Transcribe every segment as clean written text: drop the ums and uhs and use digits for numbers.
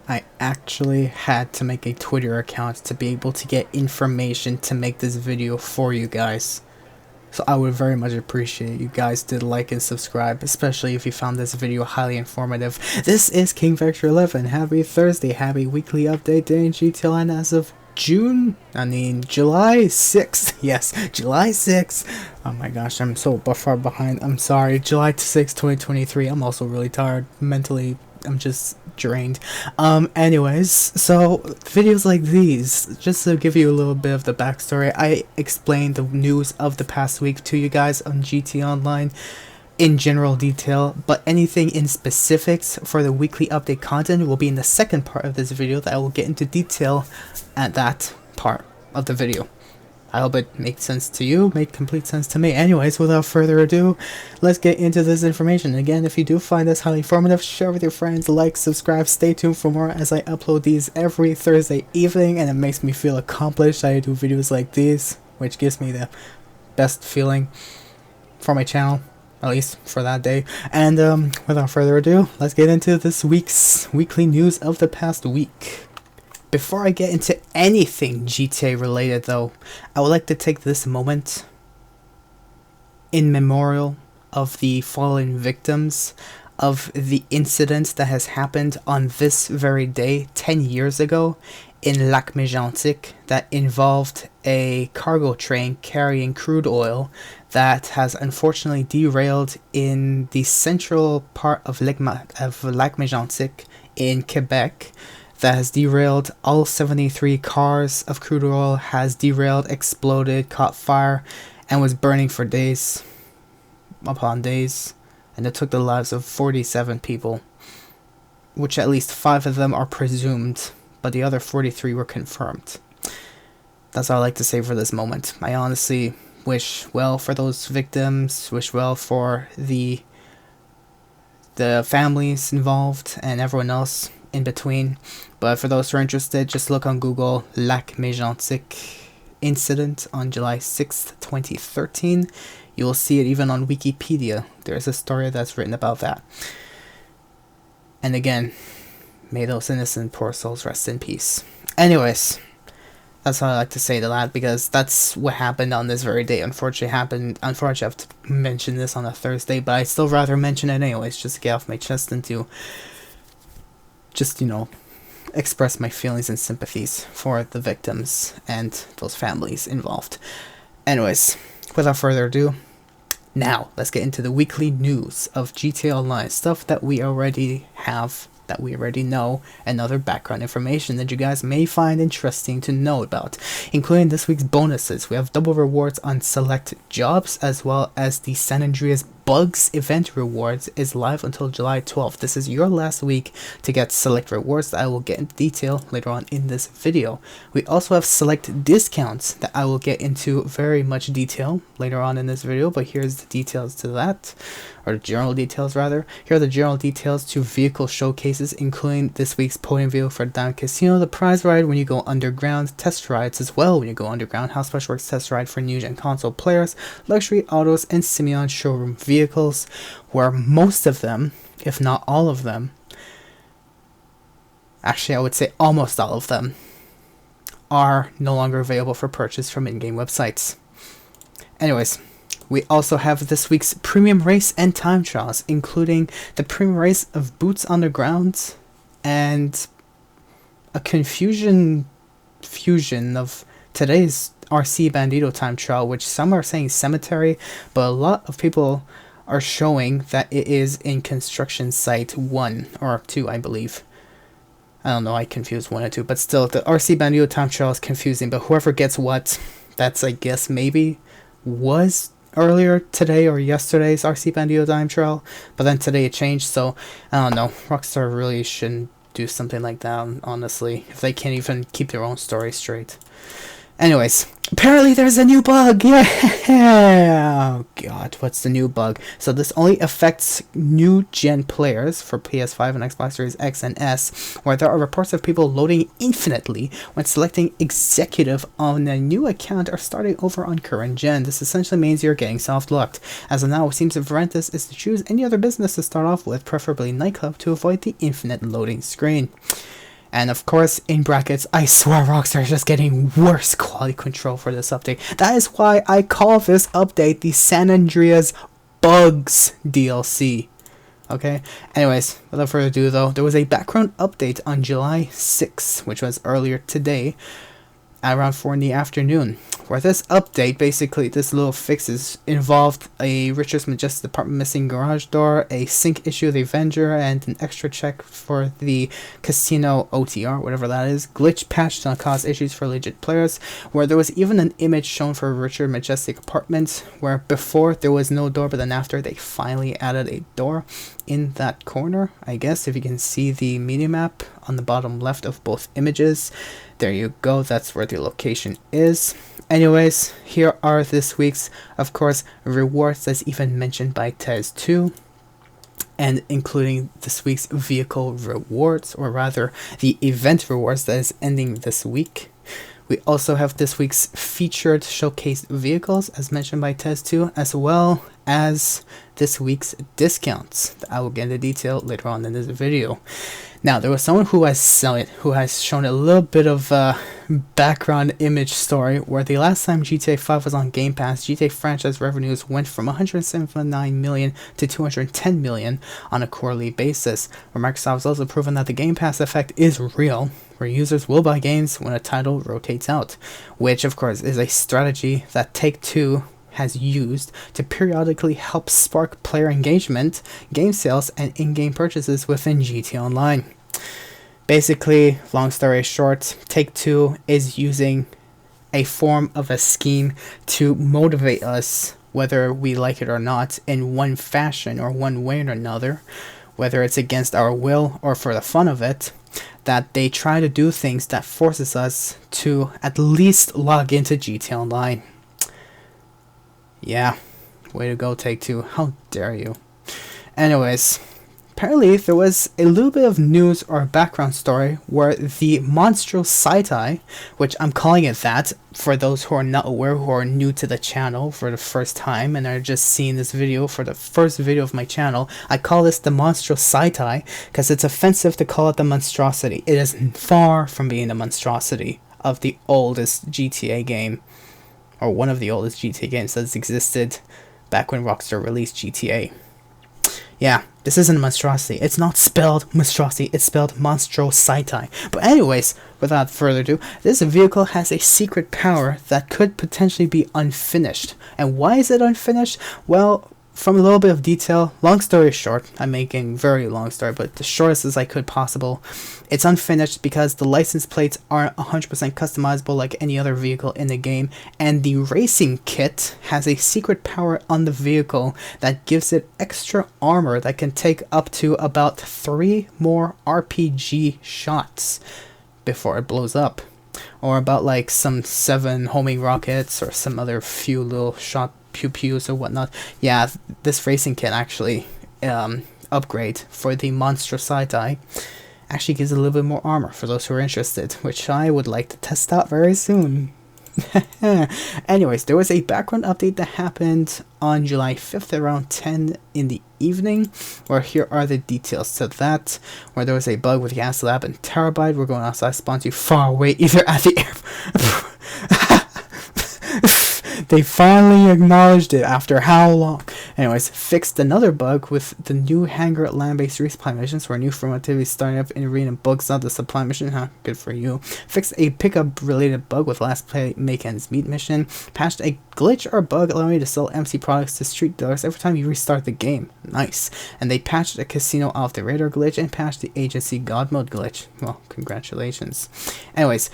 I actually had to make a Twitter account to be able to get information to make this video for you guys. So I would very much appreciate you guys to like and subscribe, especially if you found this video highly informative. This is King Vector 11. Happy Thursday, happy weekly update day in GTLN as of July 6th. Yes, July 6th. Oh my gosh, I'm so far behind. I'm sorry. July 6th, 2023. I'm also really tired. Mentally, I'm just drained. Anyways, so videos like these, just to give you a little bit of the backstory, I explained the news of the past week to you guys on GT Online in general detail, but anything in specifics for the weekly update content will be in the second part of this video that I will get into detail at that part of the video. I hope it makes sense to you, make complete sense to me. Anyways, without further ado, let's get into this information. Again, if you do find this highly informative, share with your friends, like, subscribe, stay tuned for more as I upload these every Thursday evening, and it makes me feel accomplished. I do videos like these, which gives me the best feeling for my channel, at least for that day. And without further ado, let's get into this week's weekly news of the past week. Before I get into anything GTA related though, I would like to take this moment in memorial of the fallen victims of the incident that has happened on this very day 10 years ago in Lac Mégantic that involved a cargo train carrying crude oil that has unfortunately derailed in the central part of Lac Mégantic in Quebec. That has derailed. All 73 cars of crude oil has derailed, exploded, caught fire, and was burning for days upon days, and it took the lives of 47 people, which at least 5 of them are presumed, but the other 43 were confirmed. That's all I like to say for this moment. I honestly wish well for those victims, wish well for the families involved and everyone else in between. But for those who are interested, just look on Google Lac Mégantic incident on July 6th, 2013. You will see it even on Wikipedia. There's a story that's written about that. And again, may those innocent poor souls rest in peace. Anyways, that's all I like to say to that, because that's what happened on this very day. Unfortunately, I have to mention this on a Thursday, but I still rather mention it anyways, just to get off my chest and to just, express my feelings and sympathies for the victims and those families involved. Anyways, without further ado, now let's get into the weekly news of GTA Online, stuff that we already have, that we already know, and other background information that you guys may find interesting to know about, including this week's bonuses. We have double rewards on select jobs, as well as the San Andreas Bugs event rewards is live until July 12th. This is your last week to get select rewards that I will get into detail later on in this video. We also have select discounts that I will get into very much detail later on in this video, but here's the details to that, or general details rather. Here are the general details to vehicle showcases, including this week's podium vehicle for Down Casino, the prize ride when you go underground, test rides as well when you go underground, How Special Works test ride for new gen console players, luxury autos, and Simeon showroom vehicles, where most of them, if not all of them, actually I would say almost all of them, are no longer available for purchase from in-game websites. Anyways, we also have this week's premium race and time trials, including the premium race of Boots Underground and a fusion of today's RC Bandito time trial, which some are saying cemetery, but a lot of people are showing that it is in construction site 1 or 2, I believe. I don't know, I confused 1 and 2, but still, the RC Bandito time trial is confusing, but whoever gets what, that's, I guess, maybe was earlier today or yesterday's RC Bandito time trial, but then today it changed, so I don't know. Rockstar really shouldn't do something like that, honestly, if they can't even keep their own story straight. Anyways, apparently there's a new bug. Yeah. Oh god, what's the new bug? So this only affects new gen players for PS5 and Xbox Series X and S, where there are reports of people loading infinitely when selecting executive on a new account or starting over on current gen. This essentially means you're getting soft locked. As of now, it seems to prevent this is to choose any other business to start off with, preferably nightclub, to avoid the infinite loading screen. And of course, in brackets, I swear Rockstar is just getting worse quality control for this update. That is why I call this update the San Andreas Bugs DLC. Okay, anyways, without further ado though, there was a background update on July 6th, which was earlier today, at around 4 in the afternoon, where this update, basically this little fixes, involved a Richard's Majestic Apartment missing garage door, a sync issue of the Avenger, and an extra check for the casino OTR, whatever that is, glitch patch to cause issues for legit players, where there was even an image shown for Richard Majestic Apartment, where before there was no door, but then after they finally added a door in that corner, I guess, if you can see the media map on the bottom left of both images. There you go, that's where the location is. Anyways, here are this week's, of course, rewards that's even mentioned by Tez2, and including this week's vehicle rewards, or rather the event rewards that is ending this week. We also have this week's featured showcased vehicles, as mentioned by Tez2, as well as this week's discounts. I will get into detail later on in this video. Now, there was someone who has shown a little bit of background image story where the last time GTA 5 was on Game Pass, GTA franchise revenues went from 179 million to 210 million on a quarterly basis, where Microsoft has also proven that the Game Pass effect is real, where users will buy games when a title rotates out, which of course is a strategy that Take-Two has used to periodically help spark player engagement, game sales, and in-game purchases within GTA Online. Basically, long story short, Take-Two is using a form of a scheme to motivate us, whether we like it or not, in one fashion or one way or another, whether it's against our will or for the fun of it, that they try to do things that forces us to at least log into GTA Online. Yeah, way to go, Take-Two. How dare you. Anyways, apparently there was a little bit of news or background story where the Monstro Saitai, which I'm calling it that for those who are not aware, who are new to the channel for the first time and are just seeing this video for the first video of my channel, I call this the Monstro Saitai because it's offensive to call it the monstrosity. It is far from being the monstrosity of the oldest GTA game, or one of the oldest GTA games that's existed back when Rockstar released GTA. Yeah, this isn't a monstrosity. It's not spelled monstrosity, it's spelled Monstro Saitai. But anyways, without further ado, this vehicle has a secret power that could potentially be unfinished. And why is it unfinished? Well, from a little bit of detail, long story short, I'm making very long story, but the shortest as I could possible, it's unfinished because the license plates aren't 100% customizable like any other vehicle in the game, and the racing kit has a secret power on the vehicle that gives it extra armor that can take up to about 3 more RPG shots before it blows up, or about like some 7 homing rockets or some other few little shot pew-pews or whatnot. Yeah, this racing kit actually upgrade for the Monstro Saitai actually gives a little bit more armor for those who are interested, which I would like to test out very soon. Anyways, there was a background update that happened on July 5th around 10 in the evening, where here are the details to that, where there was a bug with Gas Lab and Terabyte. We're going outside, spawn too far away, either at the airport. They finally acknowledged it after how long? Anyways, fixed another bug with the new hangar land-based resupply missions, where new firm activity starting up in arena bugs out the supply mission. Huh, good for you. Fixed a pickup-related bug with last play make ends meet mission. Patched a glitch or bug allowing you to sell MC products to street dealers every time you restart the game. Nice. And they patched a casino off the radar glitch and patched the agency god mode glitch. Well, congratulations. Anyways,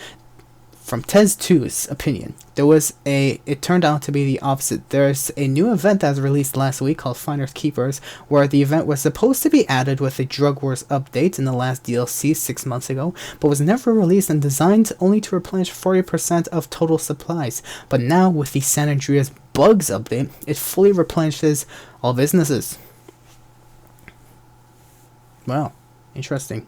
from Tez2's opinion, it turned out to be the opposite. There's a new event that was released last week called Finders Keepers, where the event was supposed to be added with a Drug Wars update in the last DLC 6 months ago, but was never released and designed only to replenish 40% of total supplies. But now, with the San Andreas Bugs update, it fully replenishes all businesses. Wow, interesting.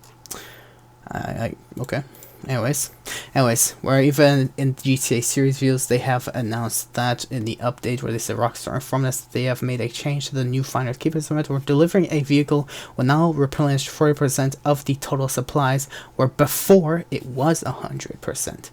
Okay. Anyways, where even in GTA series views, they have announced that in the update where they said Rockstar informed us that they have made a change to the new Finders Keepers event where delivering a vehicle will now replenish 40% of the total supplies, where before it was 100%.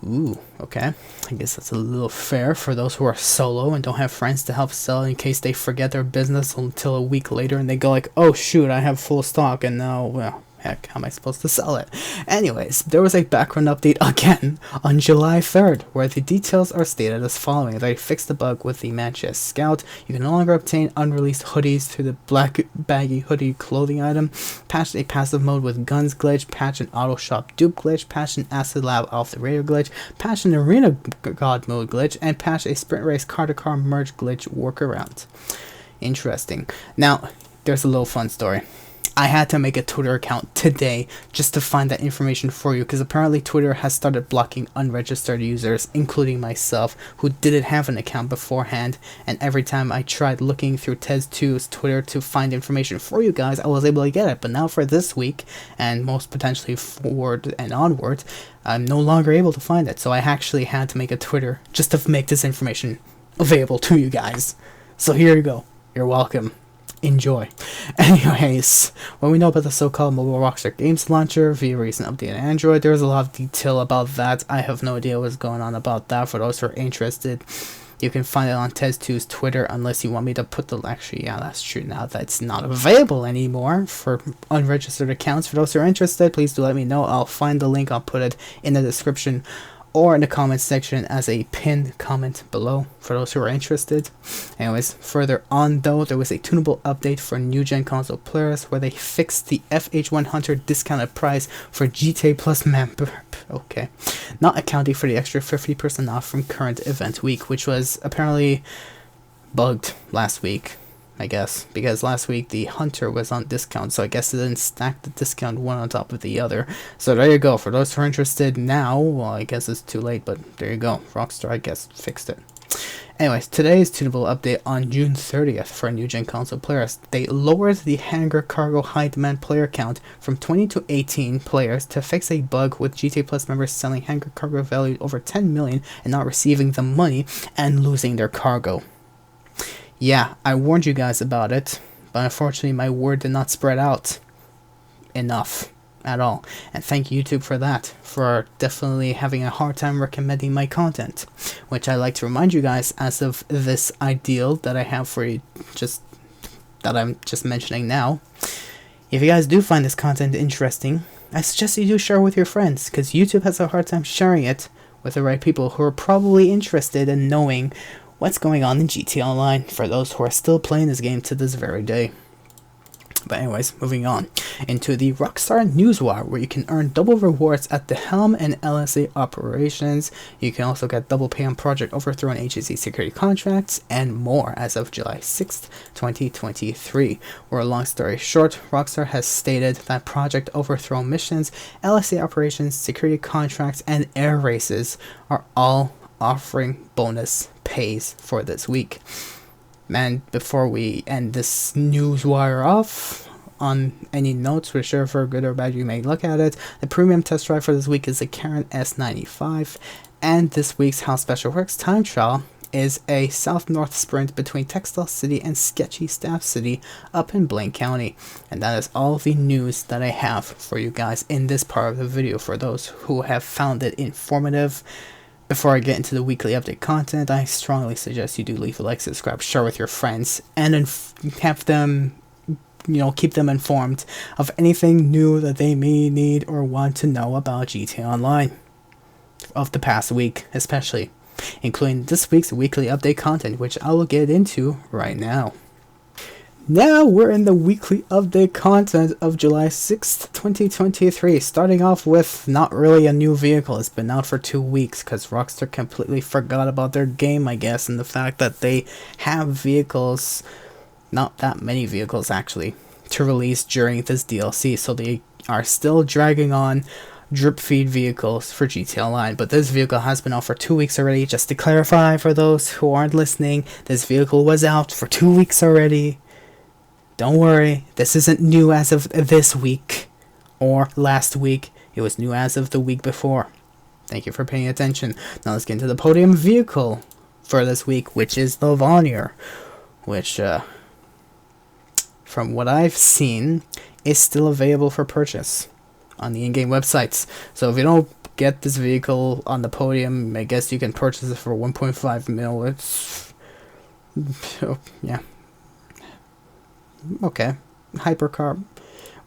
Ooh, okay. I guess that's a little fair for those who are solo and don't have friends to help sell in case they forget their business until a week later and they go like, oh shoot, I have full stock and now, well, heck, how am I supposed to sell it? Anyways, there was a background update again on July 3rd, where the details are stated as following. They fixed the bug with the Manchester Scout. You can no longer obtain unreleased hoodies through the black baggy hoodie clothing item. Patched a passive mode with guns glitch. Patched an auto shop dupe glitch. Patched an acid lab off the radio glitch. Patched an arena god mode glitch. And patched a sprint race car-to-car merge glitch workaround. Interesting. Now, there's a little fun story. I had to make a Twitter account today just to find that information for you, because apparently Twitter has started blocking unregistered users, including myself, who didn't have an account beforehand, and every time I tried looking through Tez2's Twitter to find information for you guys, I was able to get it. But now for this week, and most potentially forward and onward, I'm no longer able to find it, so I actually had to make a Twitter just to make this information available to you guys. So here you go. You're welcome. Enjoy. Anyways, what we know about the so-called mobile Rockstar Games launcher via recent update on Android, there was a lot of detail about that. I have no idea what's going on about that. For those who are interested, you can find it on Tez2's Twitter, unless you want me to put the... Actually, yeah, that's true. Now that's not available anymore for unregistered accounts. For those who are interested, please do let me know. I'll find the link. I'll put it in the description or in the comments section as a pinned comment below for those who are interested. Anyways, further on though, there was a tunable update for new gen console players where they fixed the FH100 discounted price for GTA Plus member, okay, not accounting for the extra 50% off from current event week, which was apparently bugged last week, I guess, because last week the Hunter was on discount, so I guess it didn't stack the discount one on top of the other. So there you go. For those who are interested now, well, I guess it's too late, but there you go. Rockstar, I guess, fixed it. Anyways, today's tunable update on June 30th for new gen console players. They lowered the Hangar Cargo high demand player count from 20 to 18 players to fix a bug with GTA Plus members selling Hangar Cargo valued over 10 million and not receiving the money and losing their cargo. Yeah, I warned you guys about it, but unfortunately my word did not spread out enough at all. And thank YouTube for that, for definitely having a hard time recommending my content, which I like to remind you guys as of this ideal that I have for you, just that I'm just mentioning now. If you guys do find this content interesting, I suggest you do share with your friends, because YouTube has a hard time sharing it with the right people who are probably interested in knowing what's going on in GTA Online for those who are still playing this game to this very day. But anyways, moving on into the Rockstar Newswire, where you can earn double rewards at the Helm and LSA operations. You can also get double pay on Project Overthrow and agency security contracts, and more as of July 6th, 2023. Where, long story short, Rockstar has stated that Project Overthrow missions, LSA operations, security contracts, and air races are all offering bonus pays for this week. And before we end this news wire off, on any notes, whichever good or bad you may look at it, the premium test drive for this week is the Karen S95, and this week's How Special Works time trial is a south-north sprint between Textile City and sketchy Staff City up in Blaine County. And that is all the news that I have for you guys in this part of the video. For those who have found it informative, before I get into the weekly update content, I strongly suggest you do leave a like, subscribe, share with your friends, and have them, keep them informed of anything new that they may need or want to know about GTA Online of the past week, especially, including this week's weekly update content, which I will get into right now. Now we're in the weekly update content of July 6th, 2023, starting off with not really a new vehicle. It's been out for 2 weeks because Rockstar completely forgot about their game, I guess, and the fact that they have vehicles, not that many vehicles actually, to release during this DLC, so they are still dragging on drip feed vehicles for GTA Online. But this vehicle has been out for 2 weeks already. Just to clarify for those who aren't listening, this vehicle was out for 2 weeks already. Don't worry, this isn't new as of this week or last week. It was new as of the week before. Thank you for paying attention. Now let's get into the podium vehicle for this week, which is the Vonnier, which, from what I've seen, is still available for purchase on the in-game websites. So if you don't get this vehicle on the podium, I guess you can purchase it for 1.5 mil. It's, yeah, okay, hypercar,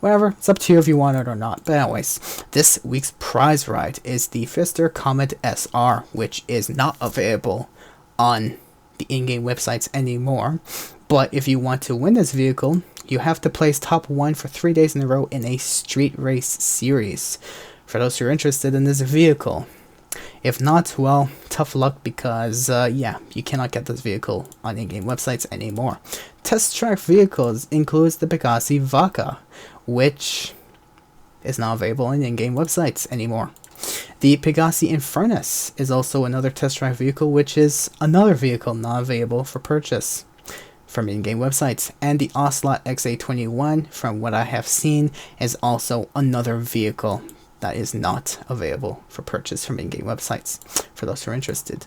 whatever, it's up to you if you want it or not. But anyways, this week's prize ride is the Pfister Comet SR, which is not available on the in-game websites anymore. But if you want to win this vehicle, you have to place top 1 for 3 days in a row in a street race series, for those who are interested in this vehicle. If not, well, tough luck, because yeah, you cannot get this vehicle on in-game websites anymore. Test track vehicles includes the Pegasi Vaca, which is not available on in-game websites anymore. The Pegasi Infernus is also another test track vehicle, which is another vehicle not available for purchase from in-game websites. And the Ocelot XA21, from what I have seen, is also another vehicle that is not available for purchase from in-game websites, for those who are interested.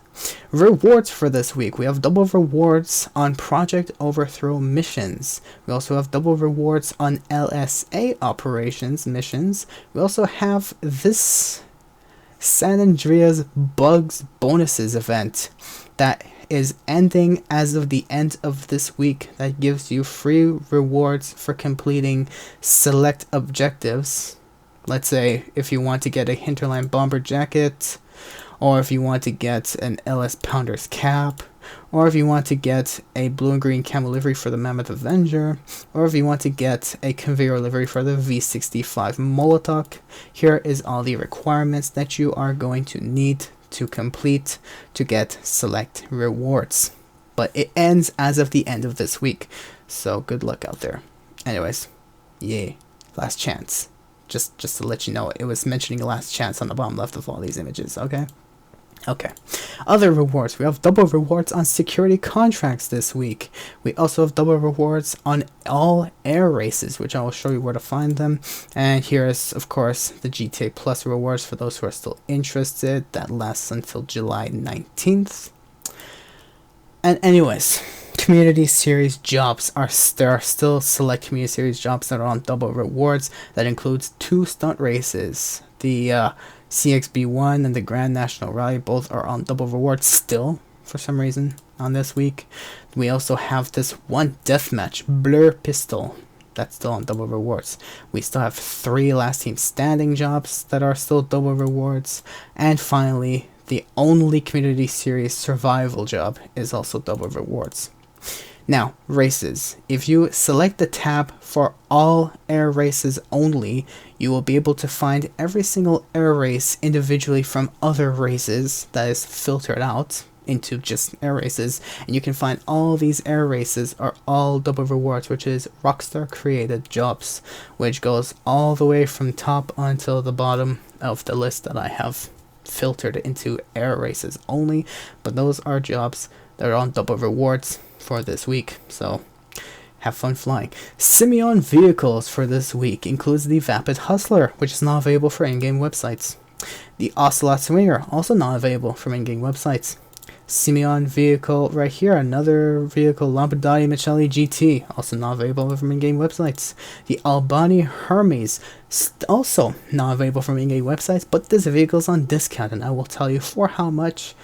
Rewards for this week: we have double rewards on Project Overthrow missions. We also have double rewards on LSA operations missions. We also have this San Andreas Bugs Bonuses event that is ending as of the end of this week, that gives you free rewards for completing select objectives. Let's say if you want to get a Hinterland Bomber jacket, or if you want to get an LS Pounder's cap, or if you want to get a blue and green camo livery for the Mammoth Avenger, or if you want to get a conveyor livery for the V65 Molotok. Here is all the requirements that you are going to need to complete to get select rewards. But it ends as of the end of this week, so good luck out there. Anyways, yay, last chance. Just to let you know, it was mentioning last chance on the bottom left of all these images, okay? Okay. Other rewards. We have double rewards on security contracts this week. We also have double rewards on all air races, which I will show you where to find them. And here is, of course, the GTA Plus rewards for those who are still interested. That lasts until July 19th. And anyways, community series jobs there are still select community series jobs that are on double rewards. That includes 2 stunt races. The CXB1 and the Grand National Rally both are on double rewards still, for some reason, on this week. We also have this one deathmatch, Blur Pistol, that's still on double rewards. We still have 3 last team standing jobs that are still double rewards. And finally, the only community series survival job is also double rewards. Now, races. If you select the tab for all air races only, you will be able to find every single air race individually from other races that is filtered out into just air races, and you can find all these air races are all double rewards, which is Rockstar created jobs, which goes all the way from top until the bottom of the list that I have filtered into air races only. But those are jobs that are on double rewards for this week, so have fun flying. Simeon vehicles for this week includes the Vapid Hustler, which is not available for in-game websites. The Ocelot Swinger, also not available from in-game websites. Simeon vehicle right here, another vehicle, Lampadati Michelli GT, also not available from in-game websites. The Albani Hermes, also not available from in-game websites, but this vehicle is on discount, and I will tell you for how much.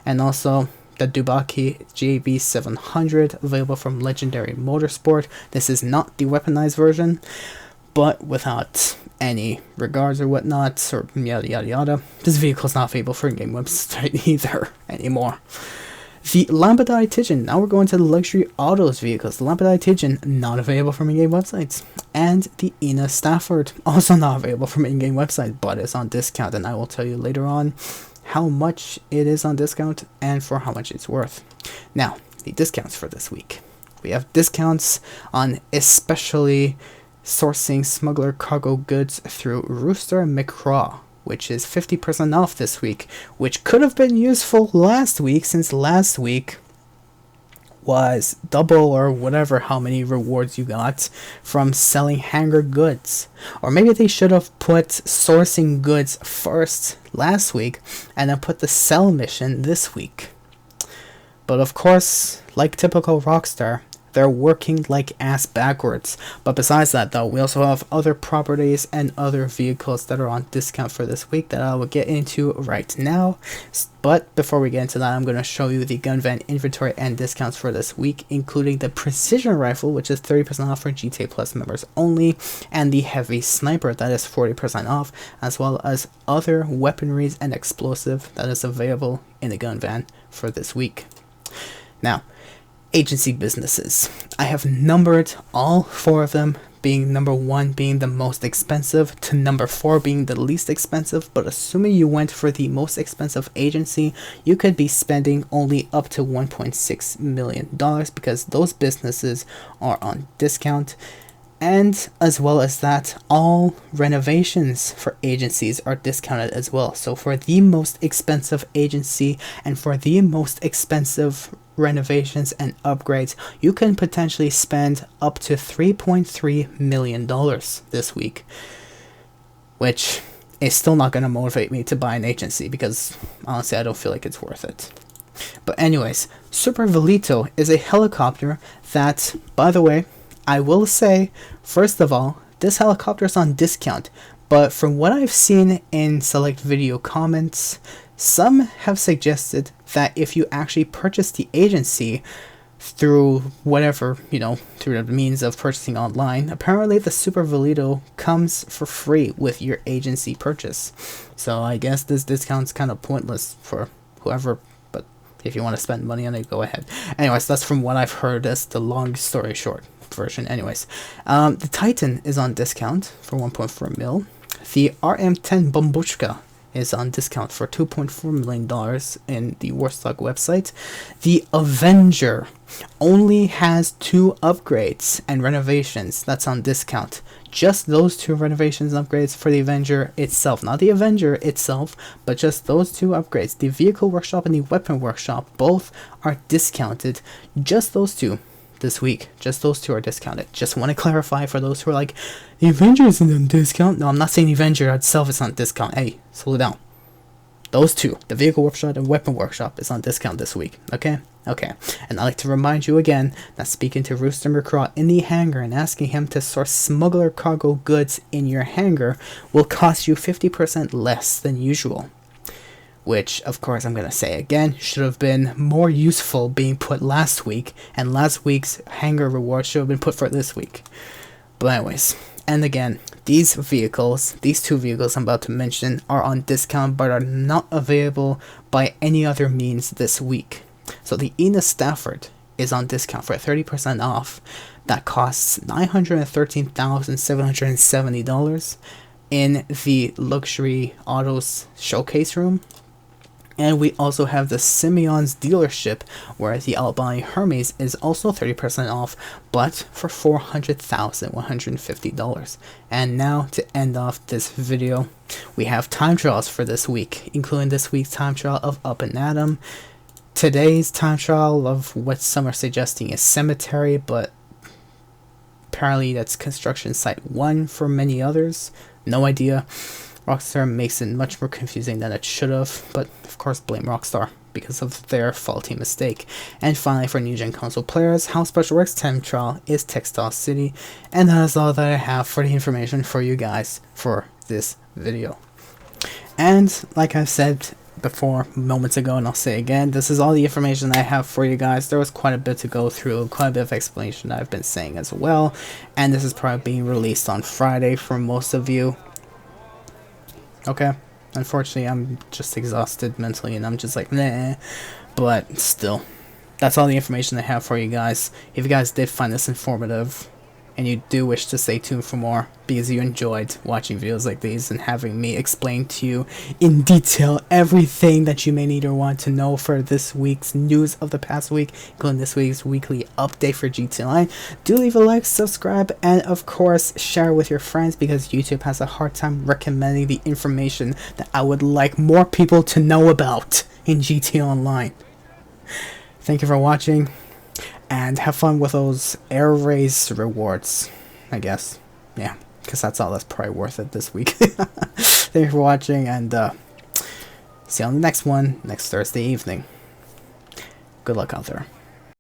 And also the Dubaki JB700, available from Legendary Motorsport. This is not the weaponized version, but without any regards or whatnot, or yada yada yada, this vehicle is not available for in-game website either anymore. The Lampadati Tijan, now we're going to the luxury autos vehicles. The Lampadati Tijan, not available from in-game websites. And the Ina Stafford, also not available from in-game websites, but it's on discount, and I will tell you later on how much it is on discount and for how much it's worth. Now, the discounts for this week. We have discounts on especially sourcing smuggler cargo goods through Rooster McCraw, which is 50% off this week, which could have been useful last week, since last week was double or whatever how many rewards you got from selling hanger goods. Or maybe they should have put sourcing goods first last week and then put the sell mission this week. But of course, like typical Rockstar, they're working like ass backwards. But besides that though, we also have other properties and other vehicles that are on discount for this week that I will get into right now. But before we get into that, I'm going to show you the gun van inventory and discounts for this week, including the precision rifle, which is 30% off for GTA Plus members only, and the heavy sniper, that is 40% off, as well as other weaponries and explosive that is available in the gun van for this week. Now, agency businesses. I have numbered all 4 of them, being number 1 being the most expensive to number 4 being the least expensive. But assuming you went for the most expensive agency, you could be spending only up to $1.6 million because those businesses are on discount. And as well as that, all renovations for agencies are discounted as well. So for the most expensive agency and for the most expensive renovations and upgrades, you can potentially spend up to $3.3 million this week, which is still not going to motivate me to buy an agency because honestly I don't feel like it's worth it. But anyways, Super Velito is a helicopter that, by the way, I will say, first of all, this helicopter is on discount, but from what I've seen in select video comments, some have suggested that if you actually purchase the agency through whatever, through the means of purchasing online, apparently the Super Velito comes for free with your agency purchase. So I guess this discount's kind of pointless for whoever, but if you want to spend money on it, go ahead. Anyways, that's from what I've heard. That's the long story short version. Anyways, the Titan is on discount for 1.4 mil. The RM10 Bombushka is on discount for $2.4 million in the Warstock website. The Avenger only has 2 upgrades and renovations that's on discount. Just those 2 renovations and upgrades for the Avenger itself. Not the Avenger itself, but just those 2 upgrades. The Vehicle Workshop and the Weapon Workshop both are discounted. Just those 2. This week, just those 2 are discounted. Just want to clarify for those who are like, the Avenger isn't on discount. No, I'm not saying the Avenger itself is on discount. Hey, slow down. Those 2, the Vehicle Workshop and Weapon Workshop, is on discount this week. Okay? And I'd like to remind you again that speaking to Rooster McCraw in the hangar and asking him to source smuggler cargo goods in your hangar will cost you 50% less than usual. Which, of course, I'm going to say again, should have been more useful being put last week, and last week's hangar reward should have been put for this week. But anyways, and again, these 2 vehicles I'm about to mention are on discount but are not available by any other means this week. So the Enos Stafford is on discount for 30% off. That costs $913,770 in the Luxury Autos showcase room. And we also have the Simeon's dealership, where the Albany Hermes is also 30% off, but for $400,150. And now, to end off this video, we have time trials for this week, including this week's time trial of Up and Atom. Today's time trial of what some are suggesting is Cemetery, but apparently that's Construction Site 1 for many others. No idea. Rockstar makes it much more confusing than it should have, but of course blame Rockstar because of their faulty mistake. And finally, for new gen console players, how Special Works time trial is Textile City, and that is all that I have for the information for you guys for this video. And like I said before moments ago, and I'll say again, this is all the information I have for you guys. There was quite a bit to go through, quite a bit of explanation I've been saying as well, and this is probably being released on Friday for most of you. Okay, unfortunately I'm just exhausted mentally and I'm just like, nah, but still, that's all the information I have for you guys. If you guys did find this informative and you do wish to stay tuned for more because you enjoyed watching videos like these and having me explain to you in detail everything that you may need or want to know for this week's news of the past week, including this week's weekly update for GTA Online, do leave a like, subscribe, and of course share with your friends because YouTube has a hard time recommending the information that I would like more people to know about in GTA Online. Thank you for watching, and have fun with those air race rewards, I guess. Yeah, because that's all that's probably worth it this week. Thank you for watching, and see you on the next one next Thursday evening. Good luck out there.